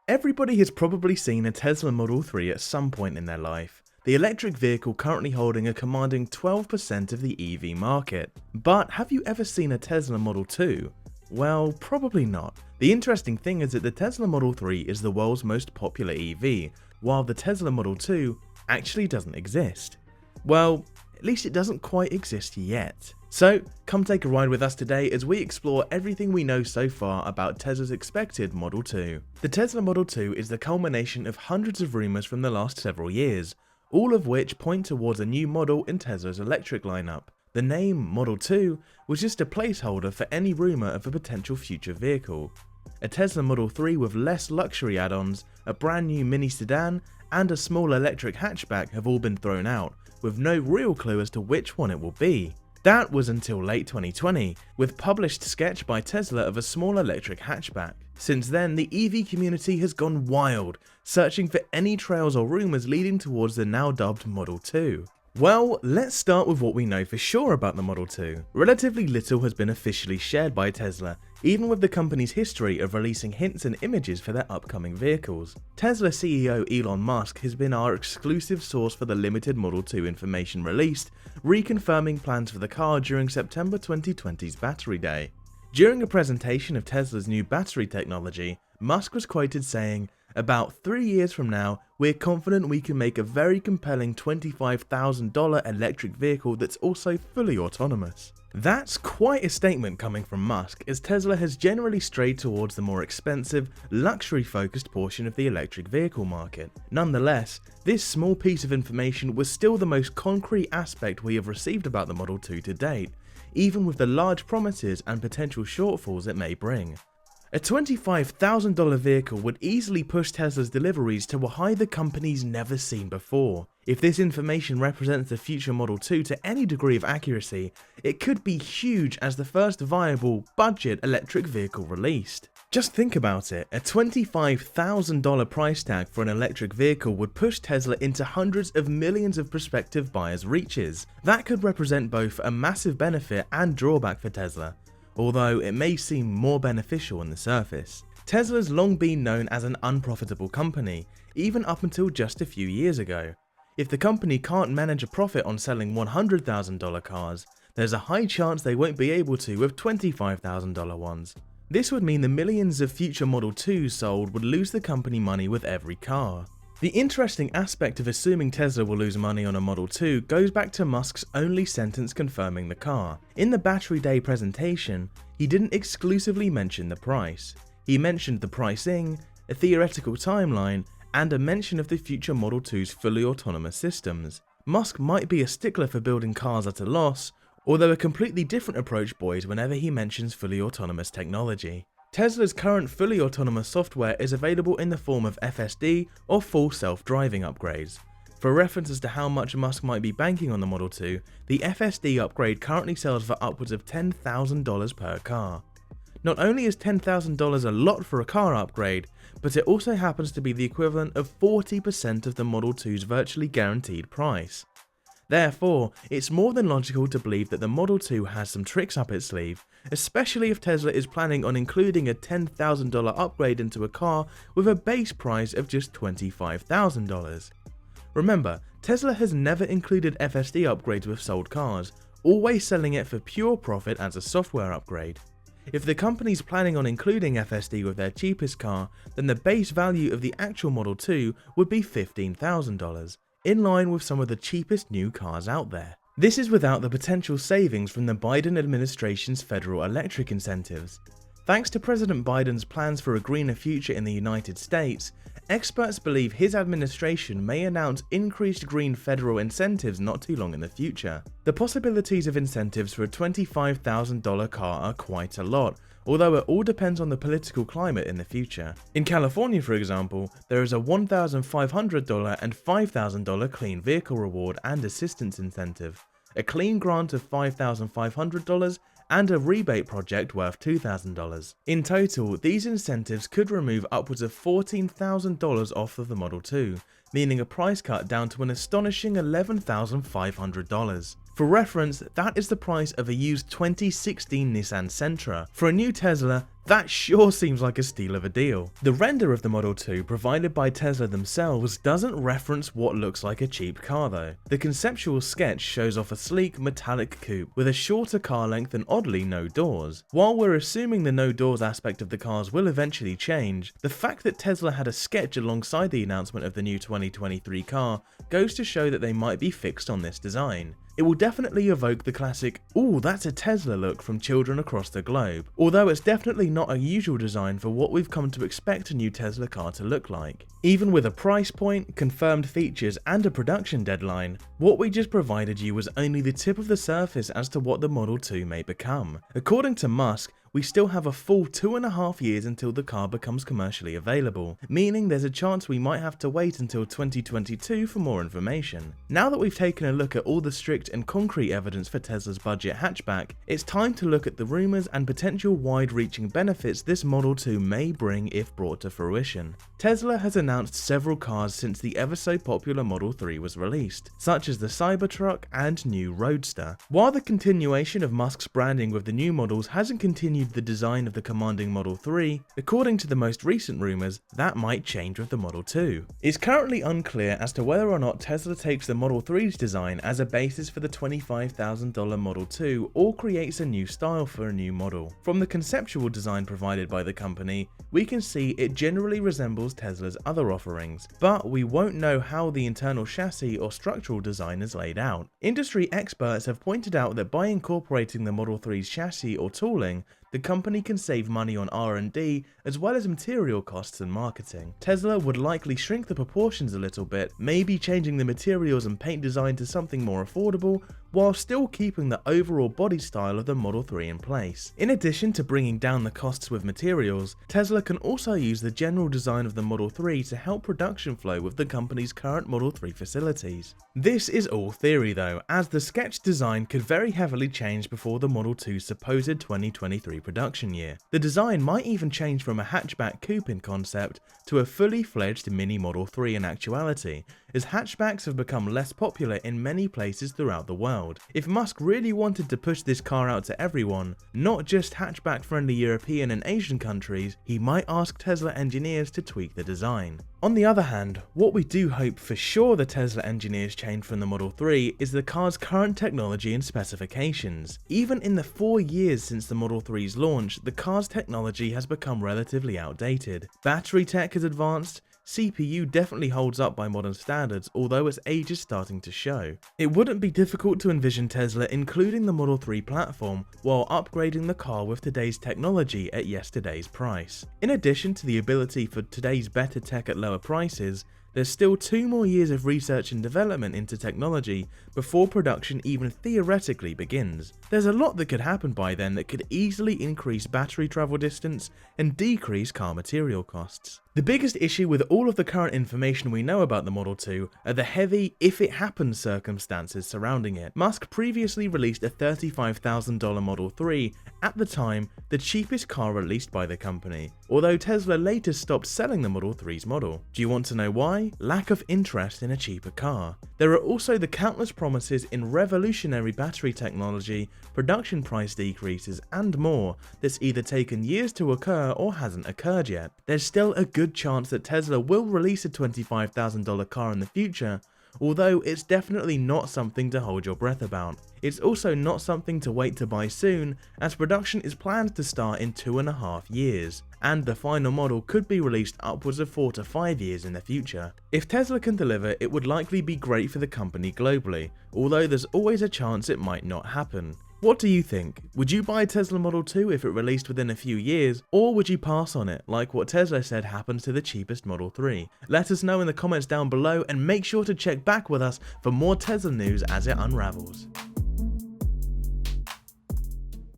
Everybody has probably seen a Tesla Model 3 at some point in their life, the electric vehicle currently holding a commanding 12% of the EV market. But have you ever seen a Tesla Model 2? Well, probably not. The interesting thing is that the Tesla Model 3 is the world's most popular EV, while the Tesla Model 2 actually doesn't exist. Well, at least it doesn't quite exist yet. So, come take a ride with us today as we explore everything we know so far about Tesla's expected Model 2. The Tesla Model 2 is the culmination of hundreds of rumours from the last several years, all of which point towards a new model in Tesla's electric lineup. The name Model 2 was just a placeholder for any rumour of a potential future vehicle. A Tesla Model 3 with less luxury add-ons, a brand new mini sedan, and a small electric hatchback have all been thrown out, with no real clue as to which one it will be. That was until late 2020, with published sketch by Tesla of a small electric hatchback. Since then, the EV community has gone wild, searching for any trails or rumours leading towards the now dubbed Model 2. Well, let's start with what we know for sure about the Model 2. Relatively little has been officially shared by Tesla, even with the company's history of releasing hints and images for their upcoming vehicles. Tesla CEO Elon Musk has been our exclusive source for the limited Model 2 information released, reconfirming plans for the car during September 2020's Battery Day. During a presentation of Tesla's new battery technology, Musk was quoted saying, "About 3 years from now, we're confident we can make a very compelling $25,000 electric vehicle that's also fully autonomous." That's quite a statement coming from Musk, as Tesla has generally strayed towards the more expensive, luxury-focused portion of the electric vehicle market. Nonetheless, this small piece of information was still the most concrete aspect we have received about the Model 2 to date, even with the large promises and potential shortfalls it may bring. A $25,000 vehicle would easily push Tesla's deliveries to a height the company's never seen before. If this information represents the future Model 2 to any degree of accuracy, it could be huge as the first viable, budget electric vehicle released. Just think about it, a $25,000 price tag for an electric vehicle would push Tesla into hundreds of millions of prospective buyers' reaches. That could represent both a massive benefit and drawback for Tesla, although it may seem more beneficial on the surface. Tesla's long been known as an unprofitable company, even up until just a few years ago. If the company can't manage a profit on selling $100,000 cars, there's a high chance they won't be able to with $25,000 ones. This would mean the millions of future Model 2s sold would lose the company money with every car. The interesting aspect of assuming Tesla will lose money on a Model 2 goes back to Musk's only sentence confirming the car. In the Battery Day presentation, he didn't exclusively mention the price. He mentioned the pricing, a theoretical timeline, and a mention of the future Model 2's fully autonomous systems. Musk might be a stickler for building cars at a loss, although a completely different approach buoys whenever he mentions fully autonomous technology. Tesla's current fully autonomous software is available in the form of FSD or full self-driving upgrades. For reference as to how much Musk might be banking on the Model 2, the FSD upgrade currently sells for upwards of $10,000 per car. Not only is $10,000 a lot for a car upgrade, but it also happens to be the equivalent of 40% of the Model 2's virtually guaranteed price. Therefore, it's more than logical to believe that the Model 2 has some tricks up its sleeve, especially if Tesla is planning on including a $10,000 upgrade into a car with a base price of just $25,000. Remember, Tesla has never included FSD upgrades with sold cars, always selling it for pure profit as a software upgrade. If the company's planning on including FSD with their cheapest car, then the base value of the actual Model 2 would be $15,000, in line with some of the cheapest new cars out there. This is without the potential savings from the Biden administration's federal electric incentives. Thanks to President Biden's plans for a greener future in the United States, experts believe his administration may announce increased green federal incentives not too long in the future. The possibilities of incentives for a $25,000 car are quite a lot, although it all depends on the political climate in the future. In California, for example, there is a $1,500 and $5,000 clean vehicle reward and assistance incentive, a clean grant of $5,500, and a rebate project worth $2,000. In total, these incentives could remove upwards of $14,000 off of the Model 2, meaning a price cut down to an astonishing $11,500. For reference, that is the price of a used 2016 Nissan Sentra. For a new Tesla, that sure seems like a steal of a deal. The render of the Model 2 provided by Tesla themselves doesn't reference what looks like a cheap car though. The conceptual sketch shows off a sleek metallic coupe with a shorter car length and oddly no doors. While we're assuming the no doors aspect of the cars will eventually change, the fact that Tesla had a sketch alongside the announcement of the new 2023 car goes to show that they might be fixed on this design. It will definitely evoke the classic, "ooh, that's a Tesla" look from children across the globe, although it's definitely not a usual design for what we've come to expect a new Tesla car to look like. Even with a price point, confirmed features and a production deadline, what we just provided you was only the tip of the surface as to what the Model 2 may become. According to Musk, we still have a full 2.5 years until the car becomes commercially available, meaning there's a chance we might have to wait until 2022 for more information. Now that we've taken a look at all the strict and concrete evidence for Tesla's budget hatchback, it's time to look at the rumours and potential wide-reaching benefits this Model 2 may bring if brought to fruition. Tesla has announced several cars since the ever so popular Model 3 was released, such as the Cybertruck and new Roadster. While the continuation of Musk's branding with the new models hasn't continued the design of the commanding Model 3, according to the most recent rumours, that might change with the Model 2. It's currently unclear as to whether or not Tesla takes the Model 3's design as a basis for the $25,000 Model 2 or creates a new style for a new model. From the conceptual design provided by the company, we can see it generally resembles Tesla's other offerings, but we won't know how the internal chassis or structural design is laid out. Industry experts have pointed out that by incorporating the Model 3's chassis or tooling, the company can save money on R&D as well as material costs and marketing. Tesla would likely shrink the proportions a little bit, maybe changing the materials and paint design to something more affordable, while still keeping the overall body style of the Model 3 in place. In addition to bringing down the costs with materials, Tesla can also use the general design of the Model 3 to help production flow with the company's current Model 3 facilities. This is all theory though, as the sketch design could very heavily change before the Model 2's supposed 2023 production year. The design might even change from a hatchback coupe in concept to a fully fledged mini Model 3 in actuality, as hatchbacks have become less popular in many places throughout the world. If Musk really wanted to push this car out to everyone, not just hatchback-friendly European and Asian countries, he might ask Tesla engineers to tweak the design. On the other hand, what we do hope for sure the Tesla engineers change from the Model 3 is the car's current technology and specifications. Even in the 4 years since the Model 3's launch, the car's technology has become relatively outdated. Battery tech has advanced, CPU definitely holds up by modern standards, although its age is starting to show. It wouldn't be difficult to envision Tesla including the Model 3 platform while upgrading the car with today's technology at yesterday's price. In addition to the ability for today's better tech at lower prices, there's still 2 more years of research and development into technology before production even theoretically begins. There's a lot that could happen by then that could easily increase battery travel distance and decrease car material costs. The biggest issue with all of the current information we know about the Model 2 are the heavy "if it happens" circumstances surrounding it. Musk previously released a $35,000 Model 3, at the time the cheapest car released by the company, although Tesla later stopped selling the Model 3's model. Do you want to know why? Lack of interest in a cheaper car. There are also the countless promises in revolutionary battery technology, production price decreases, and more that's either taken years to occur or hasn't occurred yet. There's still a good chance that Tesla will release a $25,000 car in the future, although it's definitely not something to hold your breath about. It's also not something to wait to buy soon, as production is planned to start in 2.5 years, and the final model could be released upwards of 4 to 5 years in the future. If Tesla can deliver, it would likely be great for the company globally, although there's always a chance it might not happen. What do you think? Would you buy a Tesla Model 2 if it released within a few years, or would you pass on it, like what Tesla said happens to the cheapest Model 3? Let us know in the comments down below, and make sure to check back with us for more Tesla news as it unravels.